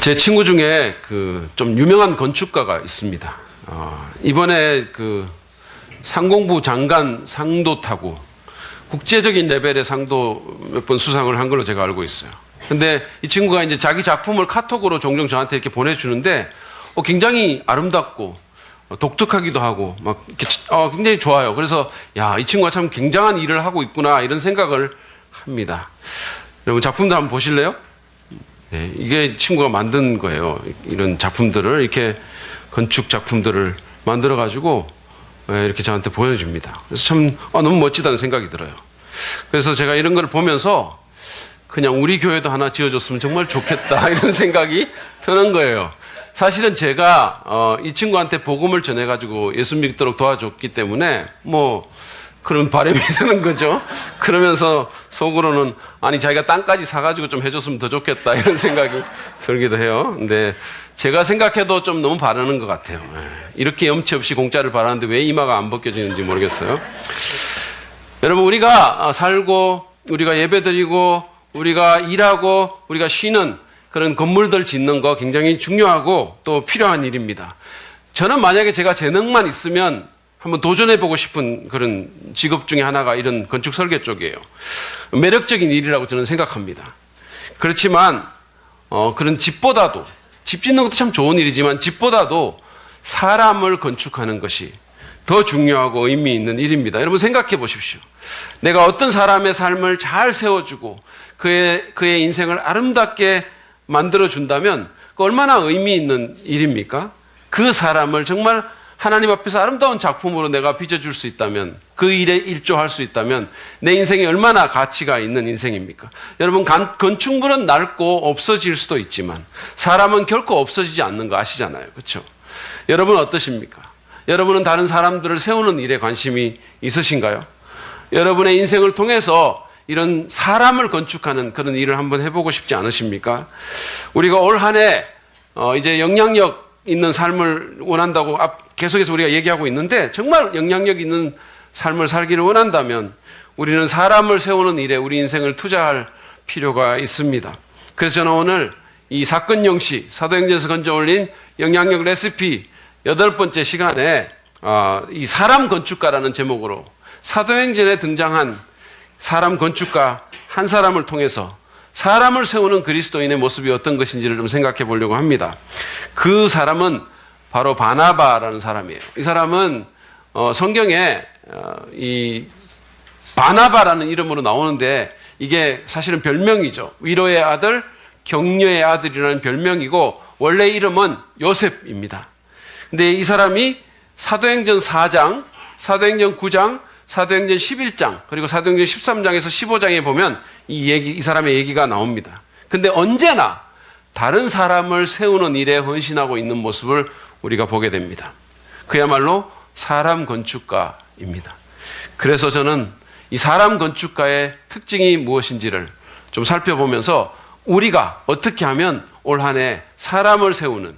제 친구 중에 좀 유명한 건축가가 있습니다. 이번에 상공부 장관 상도 타고 국제적인 레벨의 상도 몇 번 수상을 한 걸로 제가 알고 있어요. 근데 이 친구가 이제 자기 작품을 카톡으로 종종 저한테 이렇게 보내주는데 굉장히 아름답고 독특하기도 하고 막 이렇게 굉장히 좋아요. 그래서 야, 이 친구가 참 굉장한 일을 하고 있구나 이런 생각을 합니다. 여러분 작품들 한번 보실래요? 네, 이게 친구가 만든 거예요. 이런 작품들을 이렇게 건축 작품들을 만들어 가지고 이렇게 저한테 보여줍니다. 그래서 참 너무 멋지다는 생각이 들어요. 그래서 제가 이런 걸 보면서 그냥 우리 교회도 하나 지어줬으면 정말 좋겠다 이런 생각이 드는 거예요. 사실은 제가 이 친구한테 복음을 전해가지고 예수 믿도록 도와줬기 때문에 그런 바람이 드는 거죠. 그러면서 속으로는 아니 자기가 땅까지 사가지고 좀 해줬으면 더 좋겠다 이런 생각이 들기도 해요. 근데 제가 생각해도 좀 너무 바라는 것 같아요. 이렇게 염치 없이 공짜를 바라는데 왜 이마가 안 벗겨지는지 모르겠어요. 여러분, 우리가 살고 우리가 예배드리고 우리가 일하고 우리가 쉬는 그런 건물들 짓는 거 굉장히 중요하고 또 필요한 일입니다. 저는 만약에 제가 재능만 있으면 한번 도전해보고 싶은 그런 직업 중에 하나가 이런 건축 설계 쪽이에요. 매력적인 일이라고 저는 생각합니다. 그렇지만 그런 집보다도, 집 짓는 것도 참 좋은 일이지만 집보다도 사람을 건축하는 것이 더 중요하고 의미 있는 일입니다. 여러분 생각해 보십시오. 내가 어떤 사람의 삶을 잘 세워주고 그의 인생을 아름답게 만들어준다면 얼마나 의미 있는 일입니까? 그 사람을 정말 하나님 앞에서 아름다운 작품으로 내가 빚어줄 수 있다면, 그 일에 일조할 수 있다면 내 인생이 얼마나 가치가 있는 인생입니까? 여러분, 건축물은 낡고 없어질 수도 있지만 사람은 결코 없어지지 않는 거 아시잖아요. 그렇죠? 여러분 어떠십니까? 여러분은 다른 사람들을 세우는 일에 관심이 있으신가요? 여러분의 인생을 통해서 이런 사람을 건축하는 그런 일을 한번 해보고 싶지 않으십니까? 우리가 올 한 해 이제 영향력 있는 삶을 원한다고 계속해서 우리가 얘기하고 있는데, 정말 영향력 있는 삶을 살기를 원한다면 우리는 사람을 세우는 일에 우리 인생을 투자할 필요가 있습니다. 그래서 저는 오늘 이 사건 영시 사도행전에서 건져 올린 영향력 레시피 8번째 시간에 이 사람 건축가라는 제목으로 사도행전에 등장한 사람 건축가 한 사람을 통해서 사람을 세우는 그리스도인의 모습이 어떤 것인지를 좀 생각해 보려고 합니다. 그 사람은 바로 바나바라는 사람이에요. 이 사람은 성경에 이 바나바라는 이름으로 나오는데 이게 사실은 별명이죠. 위로의 아들, 격려의 아들이라는 별명이고 원래 이름은 요셉입니다. 근데 이 사람이 사도행전 4장, 사도행전 9장, 사도행전 11장, 그리고 사도행전 13장에서 15장에 보면 이 사람의 얘기가 나옵니다. 근데 언제나 다른 사람을 세우는 일에 헌신하고 있는 모습을 우리가 보게 됩니다. 그야말로 사람 건축가입니다. 그래서 저는 이 사람 건축가의 특징이 무엇인지를 좀 살펴보면서 우리가 어떻게 하면 올 한 해 사람을 세우는,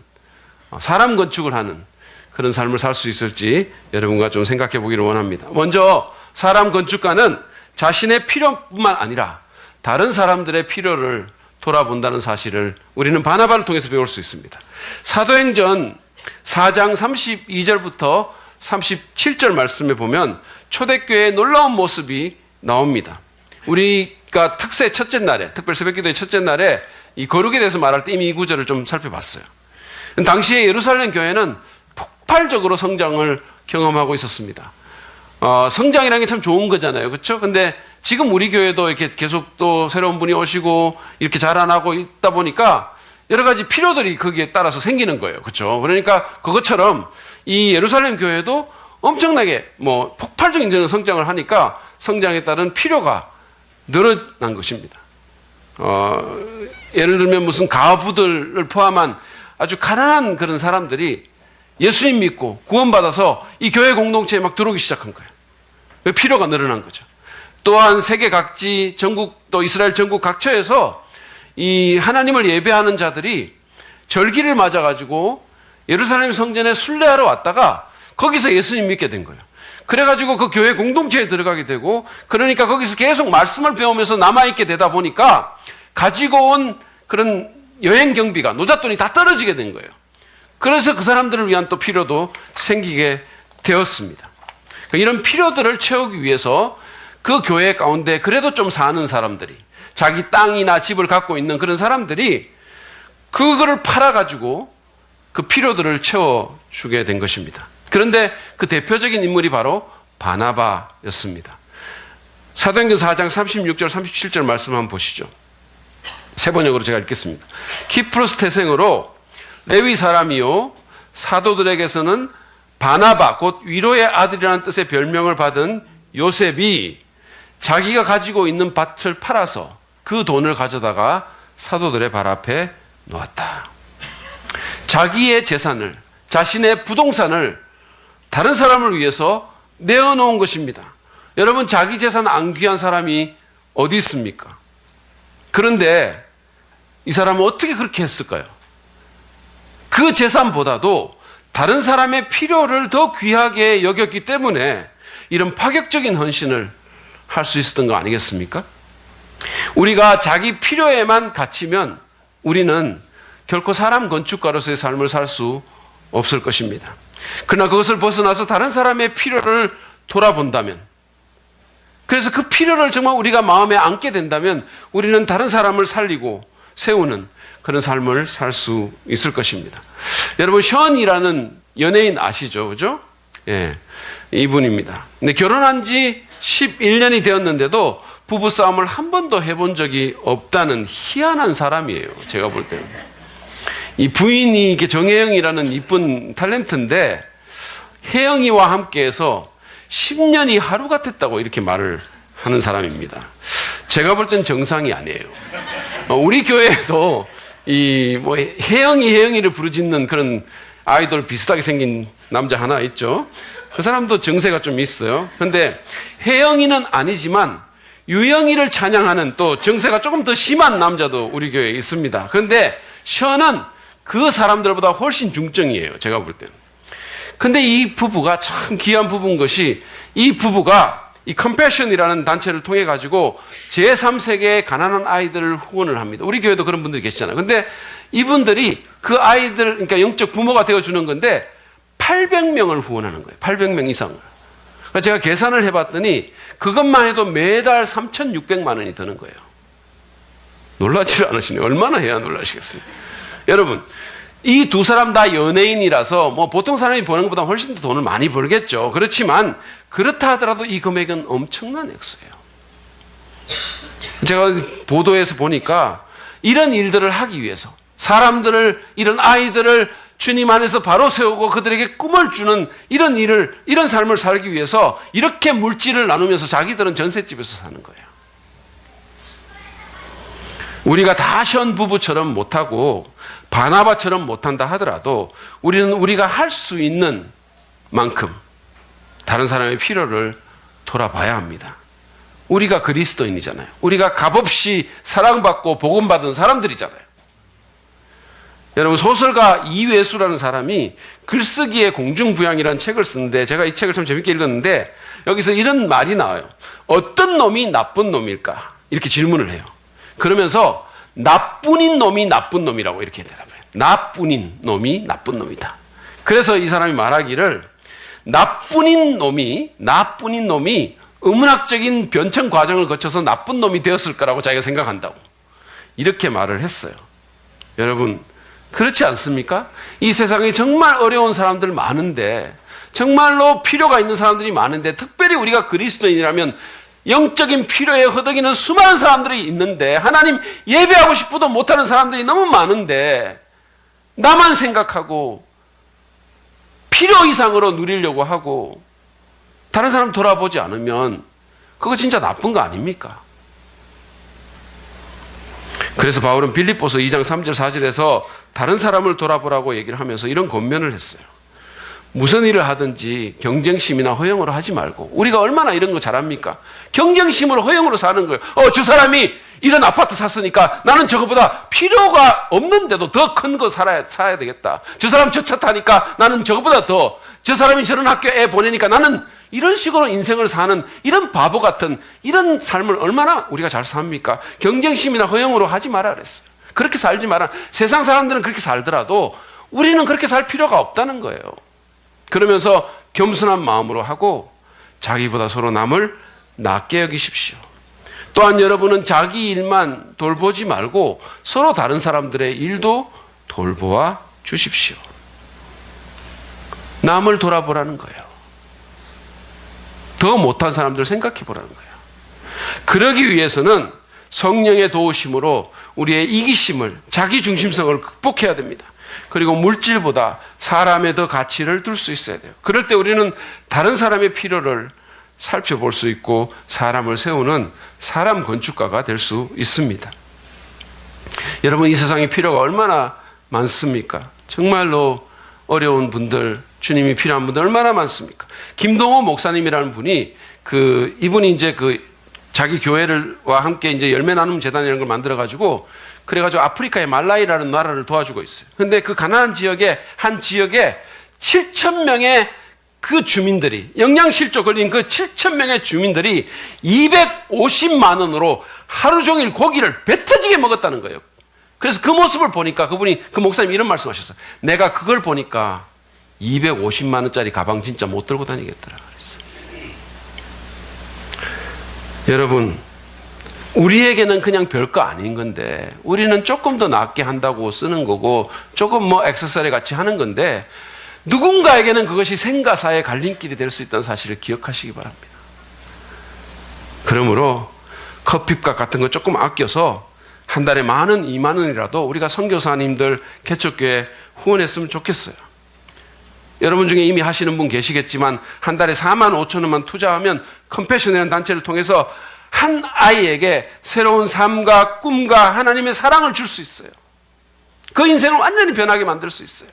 사람 건축을 하는 그런 삶을 살 수 있을지 여러분과 좀 생각해 보기를 원합니다. 먼저 사람 건축가는 자신의 필요뿐만 아니라 다른 사람들의 필요를 돌아본다는 사실을 우리는 바나바를 통해서 배울 수 있습니다. 사도행전 4장 32절부터 37절 말씀에 보면 초대교회의 놀라운 모습이 나옵니다. 우리가 특세 첫째 날에, 특별 새벽기도의 첫째 날에 이 거룩에 대해서 말할 때 이미 이 구절을 좀 살펴봤어요. 당시에 예루살렘 교회는 폭발적으로 성장을 경험하고 있었습니다. 성장이라는 게 참 좋은 거잖아요. 그렇죠? 근데 지금 우리 교회도 이렇게 계속 또 새로운 분이 오시고 이렇게 자라나고 있다 보니까 여러 가지 필요들이 거기에 따라서 생기는 거예요. 그렇죠? 그러니까 그것처럼 이 예루살렘 교회도 엄청나게 폭발적인 성장을 하니까 성장에 따른 필요가 늘어난 것입니다. 예를 들면 무슨 가부들을 포함한 아주 가난한 그런 사람들이 예수님 믿고 구원받아서 이 교회 공동체에 막 들어오기 시작한 거예요. 필요가 늘어난 거죠. 또한 세계 각지, 전국, 또 이스라엘 전국 각처에서 이 하나님을 예배하는 자들이 절기를 맞아가지고 예루살렘 성전에 순례하러 왔다가 거기서 예수님 믿게 된 거예요. 그래가지고 그 교회 공동체에 들어가게 되고, 그러니까 거기서 계속 말씀을 배우면서 남아있게 되다 보니까 가지고 온 그런 여행 경비가, 노잣돈이 다 떨어지게 된 거예요. 그래서 그 사람들을 위한 또 필요도 생기게 되었습니다. 이런 필요들을 채우기 위해서 그 교회 가운데 그래도 좀 사는 사람들이, 자기 땅이나 집을 갖고 있는 그런 사람들이 그거를 팔아가지고 그 필요들을 채워주게 된 것입니다. 그런데 그 대표적인 인물이 바로 바나바였습니다. 사도행전 4장 36절 37절 말씀 한번 보시죠. 세 번역으로 제가 읽겠습니다. 키프로스 태생으로 레위 사람이요 사도들에게서는 바나바 곧 위로의 아들이라는 뜻의 별명을 받은 요셉이 자기가 가지고 있는 밭을 팔아서 그 돈을 가져다가 사도들의 발 앞에 놓았다. 자기의 재산을, 자신의 부동산을 다른 사람을 위해서 내어놓은 것입니다. 여러분, 자기 재산 안 귀한 사람이 어디 있습니까? 그런데 이 사람은 어떻게 그렇게 했을까요? 그 재산보다도 다른 사람의 필요를 더 귀하게 여겼기 때문에 이런 파격적인 헌신을 할 수 있었던 거 아니겠습니까? 우리가 자기 필요에만 갇히면 우리는 결코 사람 건축가로서의 삶을 살 수 없을 것입니다. 그러나 그것을 벗어나서 다른 사람의 필요를 돌아본다면, 그래서 그 필요를 정말 우리가 마음에 안게 된다면 우리는 다른 사람을 살리고 세우는 그런 삶을 살 수 있을 것입니다. 여러분, 션이라는 연예인 아시죠? 그죠? 예, 이분입니다. 근데 결혼한 지 11년이 되었는데도 부부싸움을 한 번도 해본 적이 없다는 희한한 사람이에요. 제가 볼 때는. 이 부인이 이게 정혜영이라는 이쁜 탤런트인데 혜영이와 함께해서 10년이 하루 같았다고 이렇게 말을 하는 사람입니다. 제가 볼 땐 정상이 아니에요. 우리 교회에도 이 뭐 혜영이를 부르짖는 그런 아이돌 비슷하게 생긴 남자 하나 있죠. 그 사람도 정세가 좀 있어요. 그런데 혜영이는 아니지만 유영이를 찬양하는 또 정세가 조금 더 심한 남자도 우리 교회에 있습니다. 그런데 션은 그 사람들보다 훨씬 중증이에요. 제가 볼 때는. 근데 이 부부가 참 귀한 부부인 것이, 이 부부가 이 컴패션이라는 단체를 통해 가지고 제3세계의 가난한 아이들을 후원을 합니다. 우리 교회도 그런 분들이 계시잖아요. 근데 이분들이 그 아이들, 그러니까 영적 부모가 되어주는 건데 800명을 후원하는 거예요. 800명 이상을. 그러니까 제가 계산을 해봤더니 그것만 해도 매달 3,600만 원이 드는 거예요. 놀라지를 않으시네요. 얼마나 해야 놀라시겠습니까? 여러분, 이 두 사람 다 연예인이라서 뭐 보통 사람이 버는 것보다 훨씬 더 돈을 많이 벌겠죠. 그렇지만 그렇다 하더라도 이 금액은 엄청난 액수예요. 제가 보도에서 보니까 이런 일들을 하기 위해서 사람들을, 이런 아이들을 주님 안에서 바로 세우고 그들에게 꿈을 주는 이런 일을, 이런 삶을 살기 위해서 이렇게 물질을 나누면서 자기들은 전셋집에서 사는 거예요. 우리가 다 션 부부처럼 못하고 바나바처럼 못한다 하더라도 우리는 우리가 할 수 있는 만큼 다른 사람의 필요를 돌아봐야 합니다. 우리가 그리스도인이잖아요. 우리가 값없이 사랑받고 복음받은 사람들이잖아요. 여러분, 소설가 이회수라는 사람이 글쓰기의 공중부양이라는 책을 쓰는데 제가 이 책을 참 재밌게 읽었는데 여기서 이런 말이 나와요. 어떤 놈이 나쁜 놈일까? 이렇게 질문을 해요. 그러면서 나뿐인 놈이 나쁜 놈이라고 이렇게 대답해요. 나뿐인 놈이 나쁜 놈이다. 그래서 이 사람이 말하기를 나뿐인 놈이 의문학적인 변천 과정을 거쳐서 나쁜 놈이 되었을 거라고 자기가 생각한다고 이렇게 말을 했어요. 여러분, 그렇지 않습니까? 이 세상에 정말 어려운 사람들 많은데, 정말로 필요가 있는 사람들이 많은데, 특별히 우리가 그리스도인이라면 영적인 필요에 허덕이는 수많은 사람들이 있는데, 하나님 예배하고 싶어도 못하는 사람들이 너무 많은데, 나만 생각하고 필요 이상으로 누리려고 하고 다른 사람 돌아보지 않으면 그거 진짜 나쁜 거 아닙니까? 그래서 바울은 빌립보서 2장 3절 4절에서 다른 사람을 돌아보라고 얘기를 하면서 이런 권면을 했어요. 무슨 일을 하든지 경쟁심이나 허영으로 하지 말고, 우리가 얼마나 이런 거 잘합니까? 경쟁심으로 허영으로 사는 거예요. 저 사람이 이런 아파트 샀으니까 나는 저거보다 필요가 없는데도 더 큰 거 사야 되겠다. 저 사람 저 차 타니까 나는 저거보다 더, 저 사람이 저런 학교에 보내니까 나는, 이런 식으로 인생을 사는 이런 바보 같은 이런 삶을 얼마나 우리가 잘 삽니까? 경쟁심이나 허영으로 하지 마라 그랬어요. 그렇게 살지 마라. 세상 사람들은 그렇게 살더라도 우리는 그렇게 살 필요가 없다는 거예요. 그러면서 겸손한 마음으로 하고 자기보다 서로 남을 낮게 여기십시오. 또한 여러분은 자기 일만 돌보지 말고 서로 다른 사람들의 일도 돌보아 주십시오. 남을 돌아보라는 거예요. 더 못한 사람들을 생각해 보라는 거예요. 그러기 위해서는 성령의 도우심으로 우리의 이기심을, 자기 중심성을 극복해야 됩니다. 그리고 물질보다 사람의 더 가치를 둘 수 있어야 돼요. 그럴 때 우리는 다른 사람의 필요를 살펴볼 수 있고 사람을 세우는 사람 건축가가 될 수 있습니다. 여러분, 이 세상에 필요가 얼마나 많습니까? 정말로 어려운 분들, 주님이 필요한 분들 얼마나 많습니까? 김동호 목사님이라는 분이 이분이 이제 자기 교회와 함께 이제 열매 나눔 재단이라는 걸 만들어 가지고 그래가지고 아프리카의 말라위라는 나라를 도와주고 있어요. 근데 그 가난한 지역에 한 지역에 7,000명의 그 주민들이, 영양실조 걸린 그 7,000명의 주민들이 250만 원으로 하루 종일 고기를 배 터지게 먹었다는 거예요. 그래서 그 모습을 보니까 그 목사님 이런 말씀 하셨어요. 내가 그걸 보니까 250만 원짜리 가방 진짜 못 들고 다니겠더라 그랬어요. 여러분, 우리에게는 그냥 별거 아닌 건데 우리는 조금 더 낫게 한다고 쓰는 거고 조금 액세서리 같이 하는 건데 누군가에게는 그것이 생가사의 갈림길이 될 수 있다는 사실을 기억하시기 바랍니다. 그러므로 커피값 같은 거 조금 아껴서 한 달에 10,000원, 20,000원이라도 우리가 선교사님들 개척교회 후원했으면 좋겠어요. 여러분 중에 이미 하시는 분 계시겠지만 한 달에 45,000원만 투자하면 컴패션이라는 단체를 통해서 한 아이에게 새로운 삶과 꿈과 하나님의 사랑을 줄 수 있어요. 그 인생을 완전히 변하게 만들 수 있어요.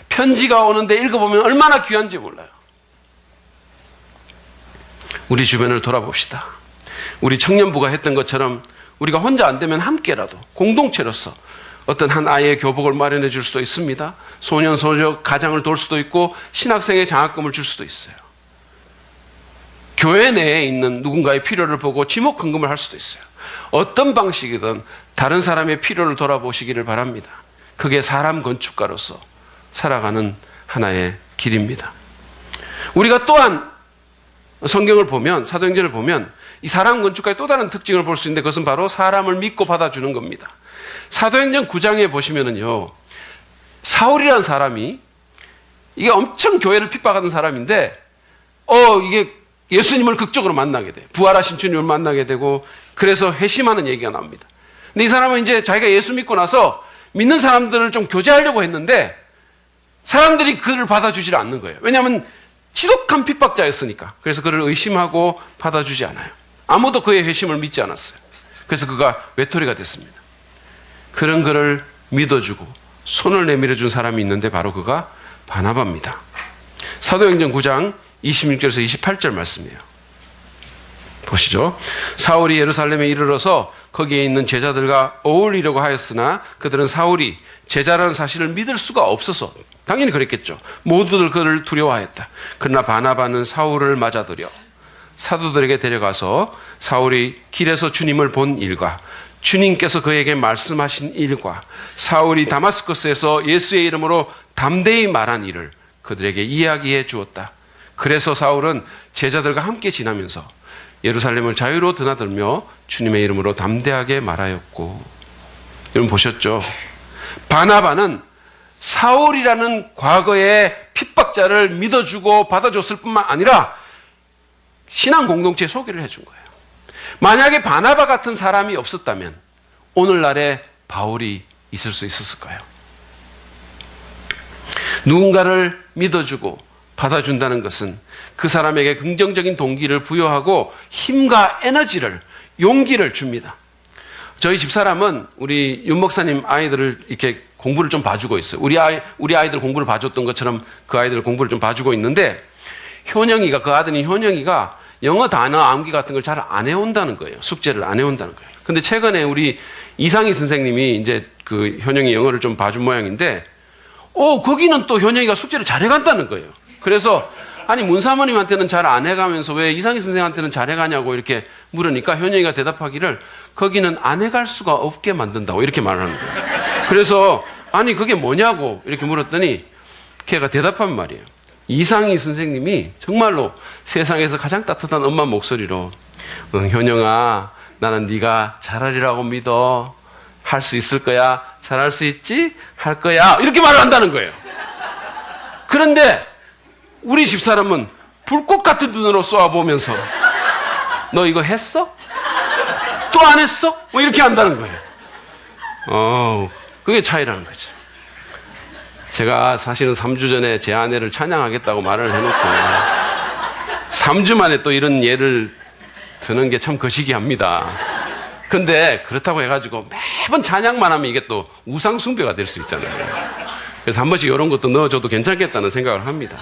편지가 오는데 읽어보면 얼마나 귀한지 몰라요. 우리 주변을 돌아봅시다. 우리 청년부가 했던 것처럼 우리가 혼자 안 되면 함께라도 공동체로서 어떤 한 아이의 교복을 마련해 줄 수도 있습니다. 소년, 소녀 가장을 돌 수도 있고 신학생의 장학금을 줄 수도 있어요. 교회 내에 있는 누군가의 필요를 보고 지목헌금을 할 수도 있어요. 어떤 방식이든 다른 사람의 필요를 돌아보시기를 바랍니다. 그게 사람 건축가로서 살아가는 하나의 길입니다. 우리가 또한 성경을 보면, 사도행전을 보면 이 사람 건축가의 또 다른 특징을 볼 수 있는데 그것은 바로 사람을 믿고 받아주는 겁니다. 사도행전 9장에 보시면은요, 사울이라는 사람이 이게 엄청 교회를 핍박하는 사람인데 이게 예수님을 극적으로 만나게 돼. 부활하신 주님을 만나게 되고 그래서 회심하는 얘기가 나옵니다. 근데 이 사람은 이제 자기가 예수 믿고 나서 믿는 사람들을 좀 교제하려고 했는데 사람들이 그를 받아주지 않는 거예요. 왜냐하면 지독한 핍박자였으니까. 그래서 그를 의심하고 받아주지 않아요. 아무도 그의 회심을 믿지 않았어요. 그래서 그가 외톨이가 됐습니다. 그런 그를 믿어주고 손을 내밀어준 사람이 있는데 바로 그가 바나바입니다. 사도행전 9장 26절에서 28절 말씀이에요. 보시죠. 사울이 예루살렘에 이르러서 거기에 있는 제자들과 어울리려고 하였으나 그들은 사울이 제자라는 사실을 믿을 수가 없어서, 당연히 그랬겠죠. 모두들 그를 두려워하였다. 그러나 바나바는 사울을 맞아들여 사도들에게 데려가서 사울이 길에서 주님을 본 일과 주님께서 그에게 말씀하신 일과 사울이 다마스커스에서 예수의 이름으로 담대히 말한 일을 그들에게 이야기해 주었다. 그래서 사울은 제자들과 함께 지나면서 예루살렘을 자유로 드나들며 주님의 이름으로 담대하게 말하였고, 여러분 보셨죠? 바나바는 사울이라는 과거의 핍박자를 믿어주고 받아줬을 뿐만 아니라 신앙 공동체에 소개를 해준 거예요. 만약에 바나바 같은 사람이 없었다면 오늘날에 바울이 있을 수 있었을까요? 누군가를 믿어주고 받아준다는 것은 그 사람에게 긍정적인 동기를 부여하고 힘과 에너지를, 용기를 줍니다. 저희 집사람은 우리 윤 목사님 아이들을 이렇게 공부를 좀 봐주고 있어요. 우리 아이들 공부를 봐줬던 것처럼 그 아이들 공부를 좀 봐주고 있는데, 효령이가, 그 아들인 효령이가 영어 단어 암기 같은 걸 잘 안 해온다는 거예요. 숙제를 안 해온다는 거예요. 근데 최근에 우리 이상희 선생님이 이제 그 효령이 영어를 좀 봐준 모양인데, 거기는 또 효령이가 숙제를 잘 해간다는 거예요. 그래서 아니 문 사모님한테는 잘 안 해가면서 왜 이상희 선생한테는 잘 해가냐고 이렇게 물으니까 현영이가 대답하기를 거기는 아내 갈 수가 없게 만든다고 이렇게 말을 하는 거예요. 그래서 아니 그게 뭐냐고 이렇게 물었더니 걔가 대답한 말이에요. 이상희 선생님이 정말로 세상에서 가장 따뜻한 엄마 목소리로 현영아 나는 네가 잘하리라고 믿어. 할 수 있을 거야. 잘할 수 있지? 할 거야. 이렇게 말을 한다는 거예요. 그런데 우리 집사람은 불꽃 같은 눈으로 쏘아보면서 너 이거 했어? 또 안 했어? 뭐 이렇게 한다는 거예요. 그게 차이라는 거죠. 제가 사실은 3주 전에 제 아내를 찬양하겠다고 말을 해놓고 3주 만에 또 이런 예를 드는 게 참 거시기합니다. 근데 그렇다고 해가지고 매번 찬양만 하면 이게 또 우상숭배가 될 수 있잖아요. 그래서 한 번씩 이런 것도 넣어줘도 괜찮겠다는 생각을 합니다.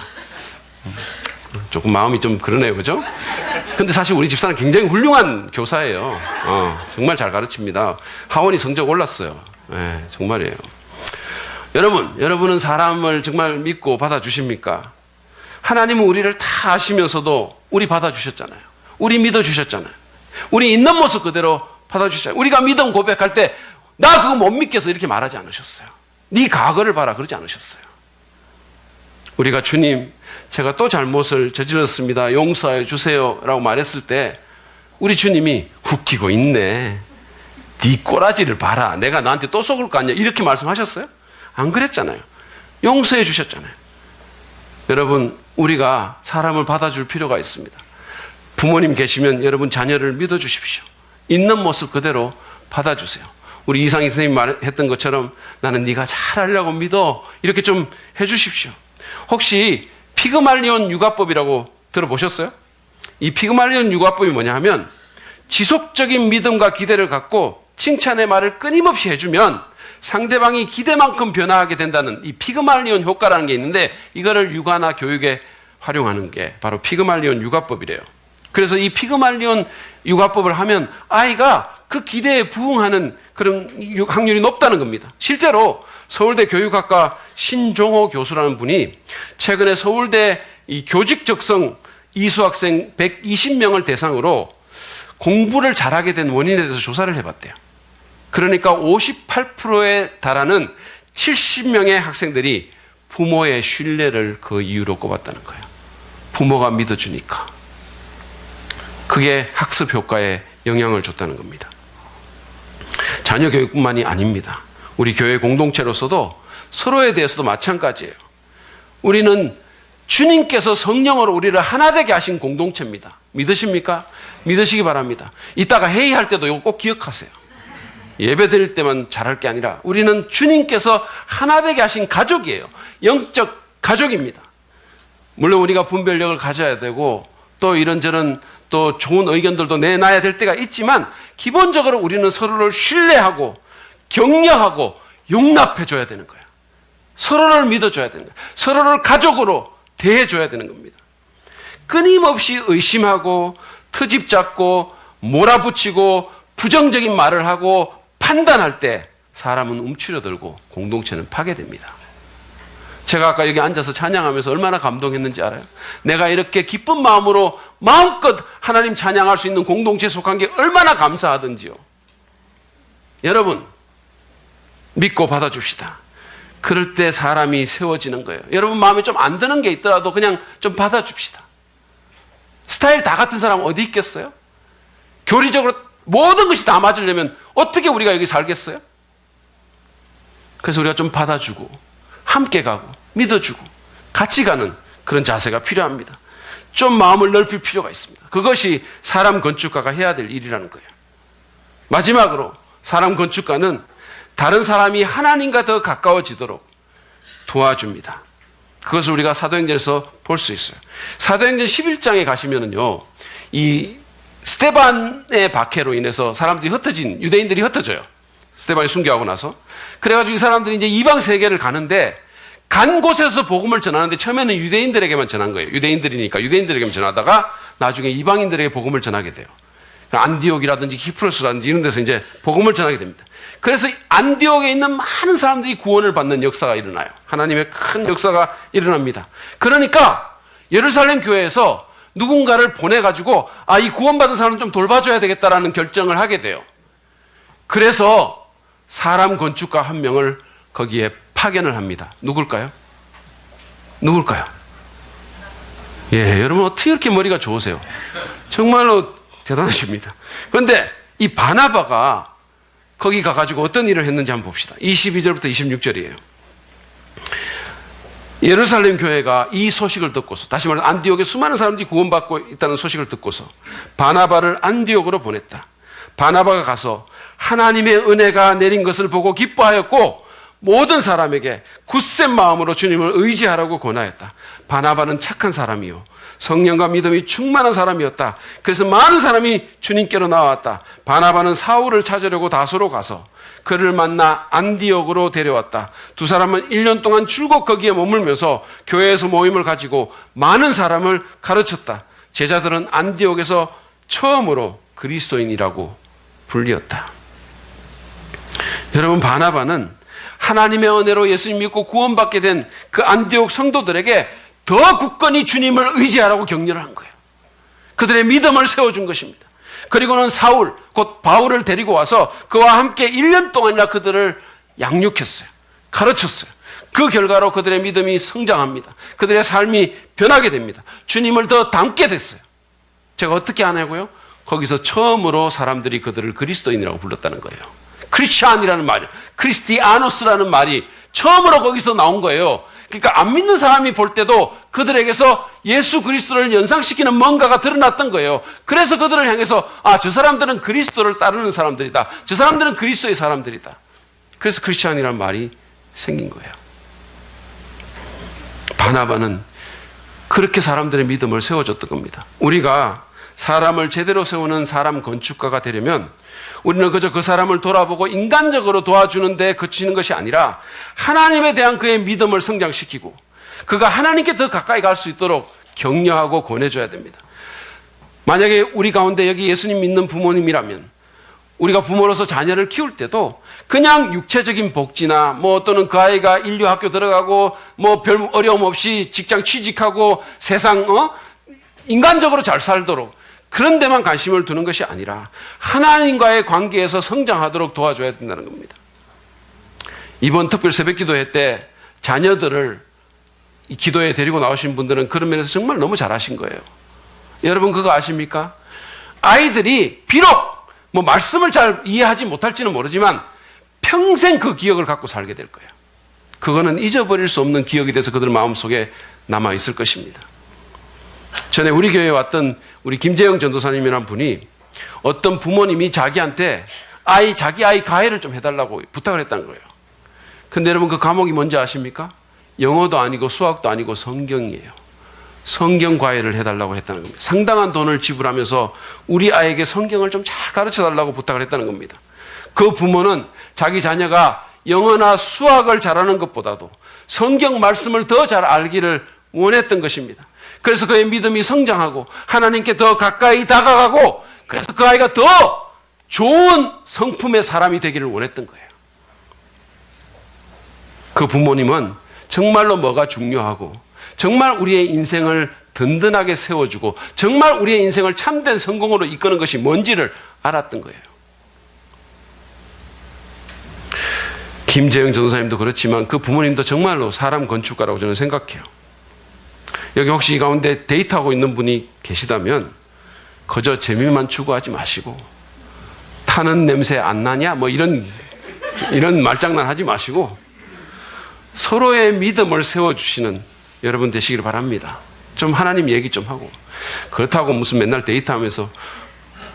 조금 마음이 좀 그러네요, 그죠? 근데 사실 우리 집사는 굉장히 훌륭한 교사예요. 정말 잘 가르칩니다. 하원이 성적 올랐어요. 네, 정말이에요. 여러분은 사람을 정말 믿고 받아주십니까? 하나님은 우리를 다 아시면서도 우리 받아주셨잖아요. 우리 믿어주셨잖아요. 우리 있는 모습 그대로 받아주셨잖아요. 우리가 믿음 고백할 때 나 그거 못 믿겠어 이렇게 말하지 않으셨어요. 네 과거를 봐라 그러지 않으셨어요. 우리가 주님 제가 또 잘못을 저질렀습니다. 용서해 주세요 라고 말했을 때 우리 주님이 웃기고 있네. 네 꼬라지를 봐라. 내가 너한테 또 속을 거 아니야. 이렇게 말씀하셨어요? 안 그랬잖아요. 용서해 주셨잖아요. 여러분 우리가 사람을 받아줄 필요가 있습니다. 부모님 계시면 여러분 자녀를 믿어주십시오. 있는 모습 그대로 받아주세요. 우리 이상희 선생님이 말했던 것처럼 나는 네가 잘하려고 믿어 이렇게 좀 해주십시오. 혹시 피그말리온 육아법이라고 들어보셨어요? 이 피그말리온 육아법이 뭐냐 하면 지속적인 믿음과 기대를 갖고 칭찬의 말을 끊임없이 해주면 상대방이 기대만큼 변화하게 된다는 이 피그말리온 효과라는 게 있는데 이거를 육아나 교육에 활용하는 게 바로 피그말리온 육아법이래요. 그래서 이 피그말리온 육아법을 하면 아이가 그 기대에 부응하는 그런 확률이 높다는 겁니다. 실제로 서울대 교육학과 신종호 교수라는 분이 최근에 서울대 이 교직 적성 이수학생 120명을 대상으로 공부를 잘하게 된 원인에 대해서 조사를 해봤대요. 그러니까 58%에 달하는 70명의 학생들이 부모의 신뢰를 그 이유로 꼽았다는 거예요. 부모가 믿어주니까. 그게 학습 효과에 영향을 줬다는 겁니다. 자녀 교육뿐만이 아닙니다. 우리 교회 공동체로서도 서로에 대해서도 마찬가지예요. 우리는 주님께서 성령으로 우리를 하나 되게 하신 공동체입니다. 믿으십니까? 믿으시기 바랍니다. 이따가 회의할 때도 이거 꼭 기억하세요. 예배 드릴 때만 잘할 게 아니라 우리는 주님께서 하나 되게 하신 가족이에요. 영적 가족입니다. 물론 우리가 분별력을 가져야 되고 또 이런저런 또 좋은 의견들도 내놔야 될 때가 있지만 기본적으로 우리는 서로를 신뢰하고 격려하고 용납해줘야 되는 거예요. 서로를 믿어줘야 되는 거예요. 서로를 가족으로 대해줘야 되는 겁니다. 끊임없이 의심하고 트집 잡고 몰아붙이고 부정적인 말을 하고 판단할 때 사람은 움츠려들고 공동체는 파괴됩니다. 제가 아까 여기 앉아서 찬양하면서 얼마나 감동했는지 알아요? 내가 이렇게 기쁜 마음으로 마음껏 하나님 찬양할 수 있는 공동체에 속한 게 얼마나 감사하던지요. 여러분 믿고 받아줍시다. 그럴 때 사람이 세워지는 거예요. 여러분 마음에 좀 안 드는 게 있더라도 그냥 좀 받아줍시다. 스타일 다 같은 사람 어디 있겠어요? 교리적으로 모든 것이 다 맞으려면 어떻게 우리가 여기 살겠어요? 그래서 우리가 좀 받아주고 함께 가고 믿어주고 같이 가는 그런 자세가 필요합니다. 좀 마음을 넓힐 필요가 있습니다. 그것이 사람 건축가가 해야 될 일이라는 거예요. 마지막으로 사람 건축가는 다른 사람이 하나님과 더 가까워지도록 도와줍니다. 그것을 우리가 사도행전에서 볼 수 있어요. 사도행전 11장에 가시면은요, 이 스데반의 박해로 인해서 사람들이 흩어진, 유대인들이 흩어져요. 스데반이 순교하고 나서. 그래가지고 이 사람들이 이제 이방 세계를 가는데, 간 곳에서 복음을 전하는데 처음에는 유대인들에게만 전한 거예요. 유대인들이니까 유대인들에게만 전하다가 나중에 이방인들에게 복음을 전하게 돼요. 안디옥이라든지 히프로스라든지 이런 데서 이제 복음을 전하게 됩니다. 그래서 안디옥에 있는 많은 사람들이 구원을 받는 역사가 일어나요. 하나님의 큰 역사가 일어납니다. 그러니까 예루살렘 교회에서 누군가를 보내가지고 이 구원받은 사람을 좀 돌봐줘야 되겠다라는 결정을 하게 돼요. 그래서 사람 건축가 한 명을 거기에 파견을 합니다. 누굴까요? 예, 여러분 어떻게 이렇게 머리가 좋으세요? 정말로 대단하십니다. 그런데 이 바나바가 거기 가가지고 어떤 일을 했는지 한번 봅시다. 22절부터 26절이에요. 예루살렘 교회가 이 소식을 듣고서, 다시 말해서 안디옥에 수많은 사람들이 구원받고 있다는 소식을 듣고서 바나바를 안디옥으로 보냈다. 바나바가 가서 하나님의 은혜가 내린 것을 보고 기뻐하였고 모든 사람에게 굳센 마음으로 주님을 의지하라고 권하였다. 바나바는 착한 사람이요 성령과 믿음이 충만한 사람이었다. 그래서 많은 사람이 주님께로 나왔다. 바나바는 사울을 찾으려고 다소로 가서 그를 만나 안디옥으로 데려왔다. 두 사람은 1년 동안 줄곧 거기에 머물면서 교회에서 모임을 가지고 많은 사람을 가르쳤다. 제자들은 안디옥에서 처음으로 그리스도인이라고 불리었다. 여러분, 바나바는 하나님의 은혜로 예수님 믿고 구원받게 된 그 안디옥 성도들에게 더 굳건히 주님을 의지하라고 격려를 한 거예요. 그들의 믿음을 세워준 것입니다. 그리고는 사울, 곧 바울을 데리고 와서 그와 함께 1년 동안이나 그들을 양육했어요. 가르쳤어요. 그 결과로 그들의 믿음이 성장합니다. 그들의 삶이 변하게 됩니다. 주님을 더 닮게 됐어요. 제가 어떻게 아냐고요? 거기서 처음으로 사람들이 그들을 그리스도인이라고 불렀다는 거예요. 크리스찬이라는 말이, 크리스티아노스라는 말이 처음으로 거기서 나온 거예요. 그러니까 안 믿는 사람이 볼 때도 그들에게서 예수 그리스도를 연상시키는 뭔가가 드러났던 거예요. 그래서 그들을 향해서 저 사람들은 그리스도를 따르는 사람들이다. 저 사람들은 그리스도의 사람들이다. 그래서 크리스찬이라는 말이 생긴 거예요. 바나바는 그렇게 사람들의 믿음을 세워줬던 겁니다. 우리가 사람을 제대로 세우는 사람 건축가가 되려면 우리는 그저 그 사람을 돌아보고 인간적으로 도와주는 데 그치는 것이 아니라 하나님에 대한 그의 믿음을 성장시키고 그가 하나님께 더 가까이 갈 수 있도록 격려하고 권해줘야 됩니다. 만약에 우리 가운데 여기 예수님 믿는 부모님이라면 우리가 부모로서 자녀를 키울 때도 그냥 육체적인 복지나 또는 그 아이가 인류학교 들어가고 별 어려움 없이 직장 취직하고 세상 인간적으로 잘 살도록 그런 데만 관심을 두는 것이 아니라 하나님과의 관계에서 성장하도록 도와줘야 된다는 겁니다. 이번 특별 새벽 기도회 때 자녀들을 이 기도에 데리고 나오신 분들은 그런 면에서 정말 너무 잘하신 거예요. 여러분 그거 아십니까? 아이들이 비록 말씀을 잘 이해하지 못할지는 모르지만 평생 그 기억을 갖고 살게 될 거예요. 그거는 잊어버릴 수 없는 기억이 돼서 그들 마음속에 남아있을 것입니다. 전에 우리 교회에 왔던 우리 김재영 전도사님이라는 분이 어떤 부모님이 자기한테 자기 아이 가해를 좀 해달라고 부탁을 했다는 거예요. 근데 여러분 그 과목이 뭔지 아십니까? 영어도 아니고 수학도 아니고 성경이에요. 성경 과외를 해달라고 했다는 겁니다. 상당한 돈을 지불하면서 우리 아이에게 성경을 좀 잘 가르쳐달라고 부탁을 했다는 겁니다. 그 부모는 자기 자녀가 영어나 수학을 잘하는 것보다도 성경 말씀을 더 잘 알기를 원했던 것입니다. 그래서 그의 믿음이 성장하고 하나님께 더 가까이 다가가고 그래서 그 아이가 더 좋은 성품의 사람이 되기를 원했던 거예요. 그 부모님은 정말로 뭐가 중요하고 정말 우리의 인생을 든든하게 세워주고 정말 우리의 인생을 참된 성공으로 이끄는 것이 뭔지를 알았던 거예요. 김재영 전도사님도 그렇지만 그 부모님도 정말로 사람 건축가라고 저는 생각해요. 여기 혹시 이 가운데 데이트하고 있는 분이 계시다면 그저 재미만 추구하지 마시고 타는 냄새 안 나냐? 이런 말장난 하지 마시고 서로의 믿음을 세워주시는 여러분 되시기를 바랍니다. 좀 하나님 얘기 좀 하고 그렇다고 무슨 맨날 데이트하면서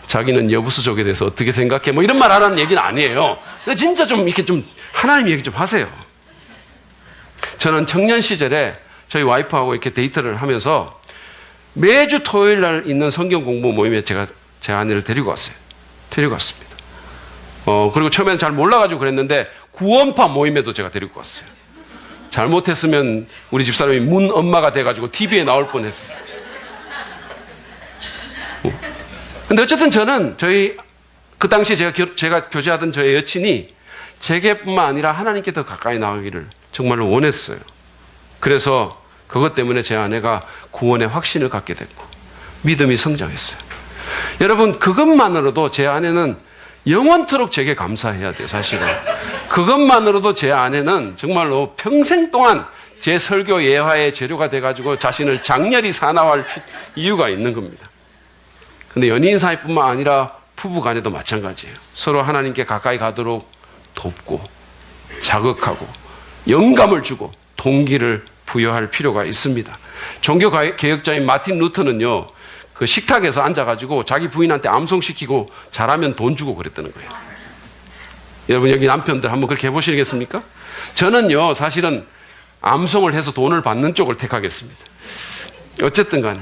자기는 여부수족에 대해서 어떻게 생각해? 이런 말 하라는 얘기는 아니에요. 근데 진짜 좀 이렇게 좀 하나님 얘기 좀 하세요. 저는 청년 시절에 저희 와이프하고 이렇게 데이트를 하면서 매주 토요일 날 있는 성경 공부 모임에 제가 제 아내를 데리고 왔어요. 데리고 왔습니다. 그리고 처음에는 잘 몰라가지고 그랬는데 구원파 모임에도 제가 데리고 왔어요. 잘못했으면 우리 집사람이 문 엄마가 돼가지고 TV에 나올 뻔했었어요. 근데 어쨌든 저는 그 당시에 제가 교제하던 저의 여친이 제게뿐만 아니라 하나님께 더 가까이 나가기를 정말로 원했어요. 그래서 그것 때문에 제 아내가 구원의 확신을 갖게 됐고 믿음이 성장했어요. 여러분, 그것만으로도 제 아내는 영원토록 제게 감사해야 돼요, 사실은. 그것만으로도 제 아내는 정말로 평생 동안 제 설교 예화의 재료가 돼가지고 자신을 장렬히 사나워할 이유가 있는 겁니다. 근데 연인 사이뿐만 아니라 부부 간에도 마찬가지예요. 서로 하나님께 가까이 가도록 돕고 자극하고 영감을 주고 동기를 부여할 필요가 있습니다. 종교개혁자인 마틴 루터는요, 그 식탁에서 앉아가지고 자기 부인한테 암송시키고 잘하면 돈 주고 그랬다는 거예요. 여러분, 여기 남편들 한번 그렇게 해보시겠습니까? 저는요, 사실은 암송을 해서 돈을 받는 쪽을 택하겠습니다. 어쨌든 간에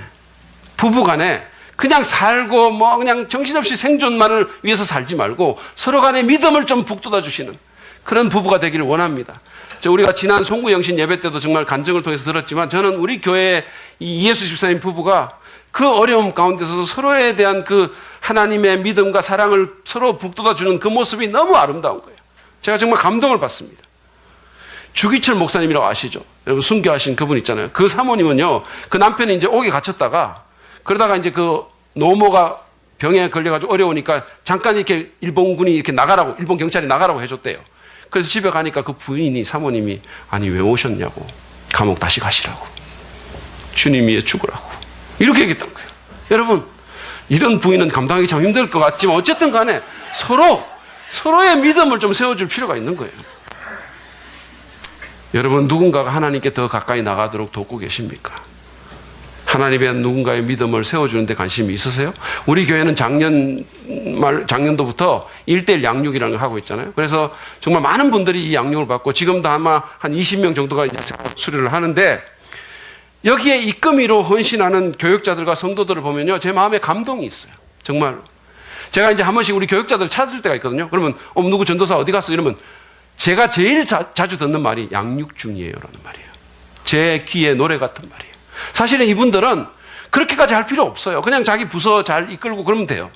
부부 간에 그냥 살고 뭐 그냥 정신없이 생존만을 위해서 살지 말고 서로 간에 믿음을 좀 북돋아 주시는 그런 부부가 되기를 원합니다. 우리가 지난 송구영신 예배 때도 정말 간증을 통해서 들었지만, 저는 우리 교회의 이 이예수 집사님 부부가 그 어려움 가운데서 서로에 대한 그 하나님의 믿음과 사랑을 서로 북돋아 주는 그 모습이 너무 아름다운 거예요. 제가 정말 감동을 받습니다. 주기철 목사님이라고 아시죠? 여러분, 순교하신 그분 있잖아요. 그 사모님은요, 그 남편이 이제 옥에 갇혔다가 그러다가 이제 그 노모가 병에 걸려가지고 어려우니까 잠깐 이렇게 일본군이 이렇게 나가라고, 일본 경찰이 나가라고 해줬대요. 그래서 집에 가니까 그 부인이, 사모님이, 아니 왜 오셨냐고, 감옥 다시 가시라고, 주님 위에 죽으라고 이렇게 얘기했던 거예요. 여러분, 이런 부인은 감당하기 참 힘들 것 같지만 어쨌든 간에 서로의 믿음을 좀 세워줄 필요가 있는 거예요. 여러분, 누군가가 하나님께 더 가까이 나가도록 돕고 계십니까? 하나님에 대한 누군가의 믿음을 세워주는 데 관심이 있으세요? 우리 교회는 작년도부터 1:1 양육이라는 걸 하고 있잖아요. 그래서 정말 많은 분들이 이 양육을 받고 지금도 아마 한 20명 정도가 이제 수료를 하는데, 여기에 이끌미로 헌신하는 교육자들과 성도들을 보면요, 제 마음에 감동이 있어요. 정말로. 제가 이제 한 번씩 우리 교육자들 찾을 때가 있거든요. 그러면 누구 전도사 어디 갔어? 이러면 제가 제일 자주 듣는 말이 양육 중이에요 라는 말이에요. 제 귀에 노래 같은 말이에요. 사실은 이분들은 그렇게까지 할 필요 없어요. 그냥 자기 부서 잘 이끌고 그러면 돼요.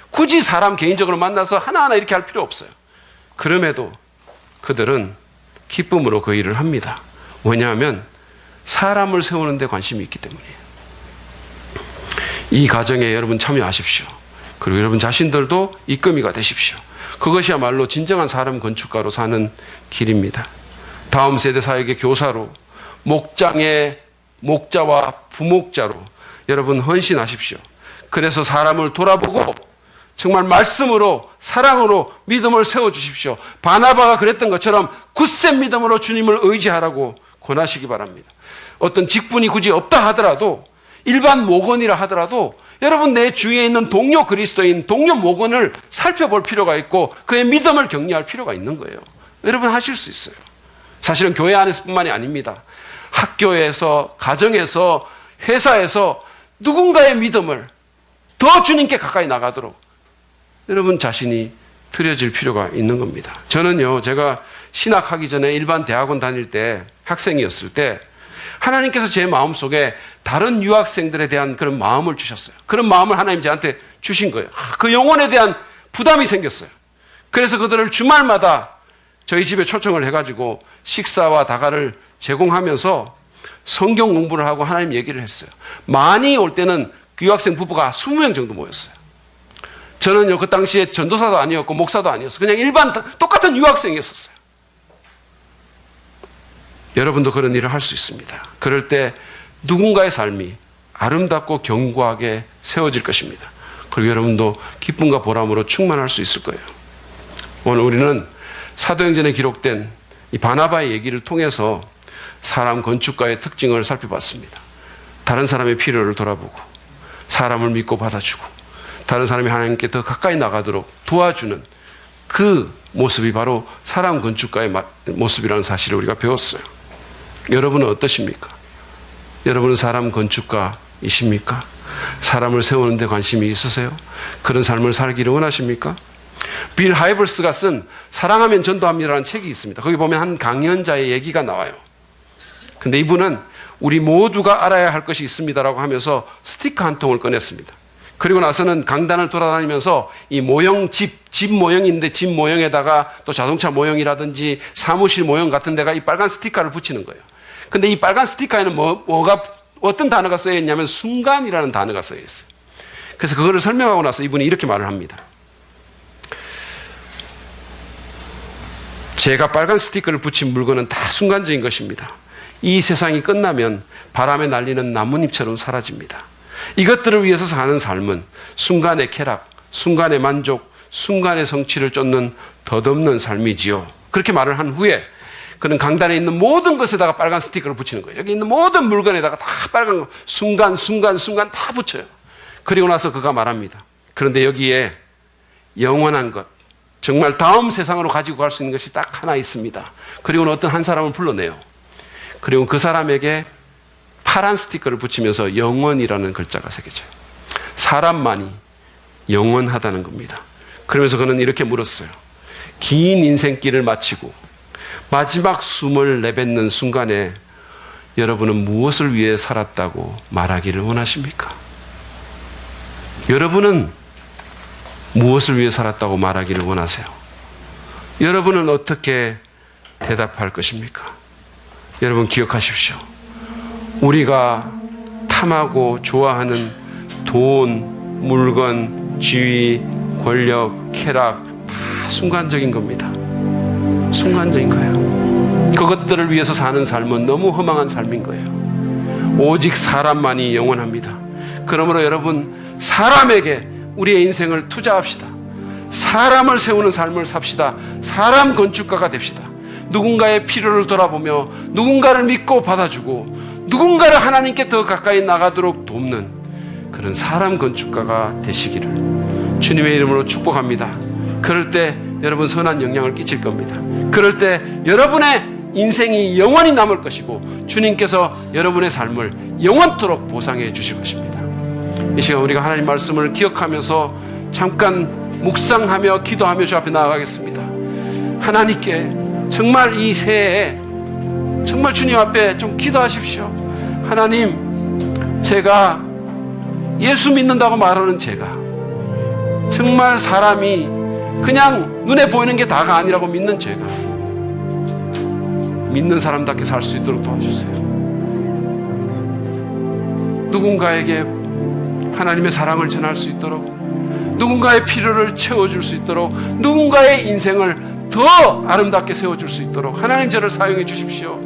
굳이 사람 개인적으로 만나서 하나하나 이렇게 할 필요 없어요. 그럼에도 그들은 기쁨으로 그 일을 합니다. 왜냐하면 사람을 세우는 데 관심이 있기 때문이에요. 이 과정에 여러분 참여하십시오. 그리고 여러분 자신들도 이끌미가 되십시오. 그것이야말로 진정한 사람 건축가로 사는 길입니다. 다음 세대 사역의 교사로, 목장의 목자와 부목자로 여러분 헌신하십시오. 그래서 사람을 돌아보고 정말 말씀으로, 사랑으로 믿음을 세워주십시오. 바나바가 그랬던 것처럼 굳센 믿음으로 주님을 의지하라고 권하시기 바랍니다. 어떤 직분이 굳이 없다 하더라도, 일반 목원이라 하더라도 여러분, 내 주위에 있는 동료 그리스도인, 동료 목원을 살펴볼 필요가 있고 그의 믿음을 격려할 필요가 있는 거예요. 여러분, 하실 수 있어요. 사실은 교회 안에서뿐만이 아닙니다. 학교에서, 가정에서, 회사에서 누군가의 믿음을 더 주님께 가까이 나가도록 여러분 자신이 들여질 필요가 있는 겁니다. 저는요, 제가 신학하기 전에 일반 대학원 다닐 때, 학생이었을 때 하나님께서 제 마음속에 다른 유학생들에 대한 그런 마음을 주셨어요. 그런 마음을 하나님 저한테 주신 거예요. 그 영혼에 대한 부담이 생겼어요. 그래서 그들을 주말마다 저희 집에 초청을 해가지고 식사와 다가를 제공하면서 성경 공부를 하고 하나님 얘기를 했어요. 많이 올 때는 그 유학생 부부가 20명 정도 모였어요. 저는요, 그 당시에 전도사도 아니었고 목사도 아니었어요. 그냥 일반 똑같은 유학생이었어요. 여러분도 그런 일을 할 수 있습니다. 그럴 때 누군가의 삶이 아름답고 견고하게 세워질 것입니다. 그리고 여러분도 기쁨과 보람으로 충만할 수 있을 거예요. 오늘 우리는 사도행전에 기록된 이 바나바의 얘기를 통해서 사람 건축가의 특징을 살펴봤습니다. 다른 사람의 필요를 돌아보고 사람을 믿고 받아주고 다른 사람이 하나님께 더 가까이 나가도록 도와주는 그 모습이 바로 사람 건축가의 모습이라는 사실을 우리가 배웠어요. 여러분은 어떠십니까? 여러분은 사람 건축가이십니까? 사람을 세우는 데 관심이 있으세요? 그런 삶을 살기를 원하십니까? 빌 하이벌스가 쓴 사랑하면 전도합니다라는 책이 있습니다. 거기 보면 한 강연자의 얘기가 나와요. 근데 이분은 우리 모두가 알아야 할 것이 있습니다라고 하면서 스티커 한 통을 꺼냈습니다. 그리고 나서는 강단을 돌아다니면서 이 모형, 집 모형인데 집 모형에다가 또 자동차 모형이라든지 사무실 모형 같은 데가 이 빨간 스티커를 붙이는 거예요. 근데 이 빨간 스티커에는 뭐가 어떤 단어가 쓰여 있냐면 순간이라는 단어가 쓰여 있어요. 그래서 그거를 설명하고 나서 이분이 이렇게 말을 합니다. 제가 빨간 스티커를 붙인 물건은 다 순간적인 것입니다. 이 세상이 끝나면 바람에 날리는 나뭇잎처럼 사라집니다. 이것들을 위해서 사는 삶은 순간의 쾌락, 순간의 만족, 순간의 성취를 쫓는 덧없는 삶이지요. 그렇게 말을 한 후에 그는 강단에 있는 모든 것에다가 빨간 스티커를 붙이는 거예요. 여기 있는 모든 물건에다가 다 빨간 거 순간 다 붙여요. 그리고 나서 그가 말합니다. 그런데 여기에 영원한 것, 정말 다음 세상으로 가지고 갈 수 있는 것이 딱 하나 있습니다. 그리고는 어떤 한 사람을 불러내요. 그리고 그 사람에게 파란 스티커를 붙이면서 영원이라는 글자가 새겨져요. 사람만이 영원하다는 겁니다. 그러면서 그는 이렇게 물었어요. 긴 인생길을 마치고 마지막 숨을 내뱉는 순간에 여러분은 무엇을 위해 살았다고 말하기를 원하십니까? 여러분은 무엇을 위해 살았다고 말하기를 원하세요? 여러분은 어떻게 대답할 것입니까? 여러분 기억하십시오. 우리가 탐하고 좋아하는 돈, 물건, 지위, 권력, 쾌락 다 순간적인 겁니다. 순간적인 거예요. 그것들을 위해서 사는 삶은 너무 허망한 삶인 거예요. 오직 사람만이 영원합니다. 그러므로 여러분 사람에게 우리의 인생을 투자합시다. 사람을 세우는 삶을 삽시다. 사람 건축가가 됩시다. 누군가의 필요를 돌아보며 누군가를 믿고 받아주고 누군가를 하나님께 더 가까이 나가도록 돕는 그런 사람 건축가가 되시기를 주님의 이름으로 축복합니다. 그럴 때 여러분 선한 영향을 끼칠 겁니다. 그럴 때 여러분의 인생이 영원히 남을 것이고 주님께서 여러분의 삶을 영원토록 보상해 주실 것입니다. 이 시간 우리가 하나님 말씀을 기억하면서 잠깐 묵상하며 기도하며 주 앞에 나아가겠습니다. 하나님께 정말 이 새해에 정말 주님 앞에 좀 기도하십시오. 하나님, 제가 예수 믿는다고 말하는 제가 정말 사람이 그냥 눈에 보이는 게 다가 아니라고 믿는 제가 믿는 사람답게 살 수 있도록 도와주세요. 누군가에게 하나님의 사랑을 전할 수 있도록, 누군가의 필요를 채워줄 수 있도록, 누군가의 인생을 더 아름답게 세워줄 수 있도록 하나님 저를 사용해 주십시오.